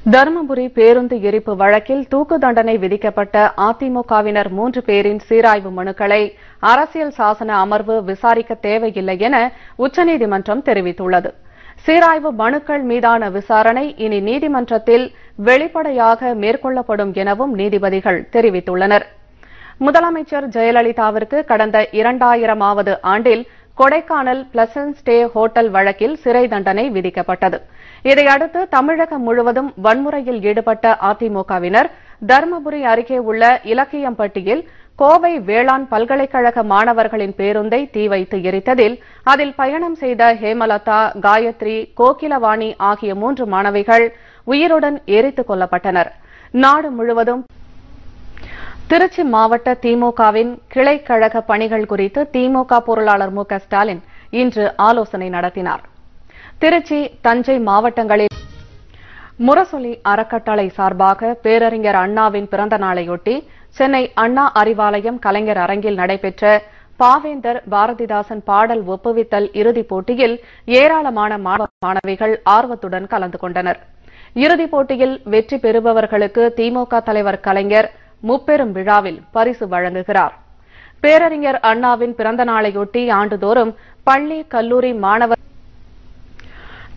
தருமபுரி பேருந்து எரிப்பு வழக்கில் தூக்கு தண்டனை விதிக்கப்பட்ட அதிமுகவினர் 3 பேரின் சீராய்வு மனுக்களை அரசியல் சாசன அமர்வு விசாரிக்க தேவையில்லை என உச்சநீதிமன்றம் தெரிவித்துள்ளது. சீராய்வு மனுக்கள் மீதான விசாரணை இனி நீதிமன்றத்தில் வெளிப்படையாக மேற்கொள்ளப்படும் எனவும் நீதிபதிகள் தெரிவித்துள்ளனர். முதலமைச்சர் ஜெயலலிதாவிற்கு கடந்த 2000வது ஆண்டில் கொடைக்கானல் பிளசன்ட் ஸ்டே ஹோட்டல் வழக்கில் சிறை தண்டனை விதிக்கப்பட்டது. இதையடுத்து தமிழகம் முழுவதும் வன்முறையில் ஈடுபட்ட அதிமுகவினர் தருமபுரி அருகே உள்ள இலக்கியம்பட்டியில் கோவை வேளாண் பல்கலைக்கழக மாணவர்களின் பேருந்தை தீ வைத்து எரித்ததில் அதில் பயணம் செய்த ஹேமலதா, காயத்ரி, கோகிலவாணி ஆகிய 3 மாணவிகள் உயிருடன் எரித்துக் கொல்லப்பட்டனர். நாடு முழுவதும் திருச்சி மாவட்ட திமுகவின் கிளைக்கழக பணிகள் குறித்து திமுக பொருளாளர் மு க ஸ்டாலின் இன்று ஆலோசனை நடத்தினார். திருச்சி, தஞ்சை மாவட்டங்களில் முரசொலி அறக்கட்டளை சார்பாக பேரறிஞர் அண்ணாவின் பிறந்த நாளையொட்டி சென்னை அண்ணா அறிவாலயம் கலைஞர் அரங்கில் நடைபெற்ற பாவேந்தர் பாரதிதாசன் பாடல் ஒப்புவித்தல் இறுதிப் போட்டியில் ஏராளமான மாணவிகள் ஆர்வத்துடன் கலந்து கொண்டனர். இறுதிப் போட்டியில் வெற்றி பெறுபவர்களுக்கு திமுக தலைவர் கலைஞர் முப்பெரும் விழாவில் பரிசு வழங்குகிறார். பேரறிஞர் அண்ணாவின் பிறந்த நாளையொட்டி ஆண்டுதோறும் பள்ளி, கல்லூரி மாணவர்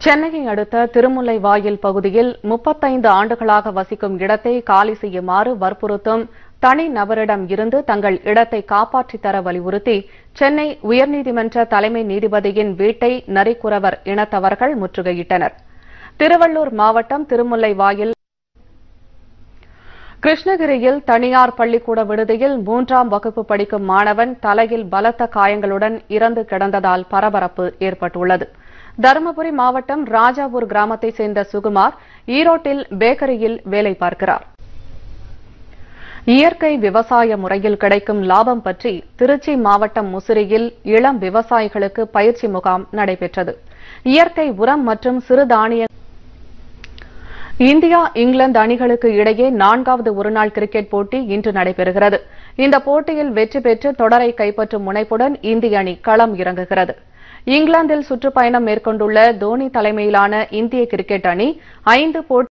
சென்னையை அடுத்த திருமுல்லைவாயில் பகுதியில் 35 ஆண்டுகளாக வசிக்கும் இடத்தை காலி செய்யுமாறு வற்புறுத்தும் தனி நபரிடம் இருந்து தங்கள் இடத்தை காப்பாற்றித் தர வலியுறுத்தி சென்னை உயர்நீதிமன்ற தலைமை நீதிபதியின் வீட்டை நரிக்குறவர் இனத்தவர்கள் முற்றுகையிட்டனர். திருவள்ளூர் மாவட்டம் திருமுல்லைவாயில் கிருஷ்ணகிரியில் தனியார் பள்ளிக்கூட விடுதியில் 3ஆம் வகுப்பு படிக்கும் மாணவன் தலையில் பலத்த காயங்களுடன் இறந்து கிடந்ததால் பரபரப்பு ஏற்பட்டுள்ளது. தருமபுரி மாவட்டம் ராஜாபூர் கிராமத்தைச் சேர்ந்த சுகுமார் ஈரோட்டில் பேக்கரியில் வேலை பார்க்கிறார். இயற்கை விவசாய முறையில் கிடைக்கும் லாபம் பற்றி திருச்சி மாவட்டம் முசிறியில் இளம் விவசாயிகளுக்கு பயிற்சி முகாம் நடைபெற்றது. இயற்கை உரம் மற்றும் சிறுதானிய இந்தியா, இங்கிலாந்து அணிகளுக்கு இடையே 4வது ஒருநாள் கிரிக்கெட் போட்டி இன்று நடைபெறுகிறது. இந்த போட்டியில் வெற்றி பெற்று தொடரை கைப்பற்றும் முனைப்புடன் இந்திய அணி களம் இறங்குகிறது. இங்கிலாந்தில் சுற்றுப்பயணம் மேற்கொண்டுள்ள தோனி தலைமையிலான இந்திய கிரிக்கெட் அணி 5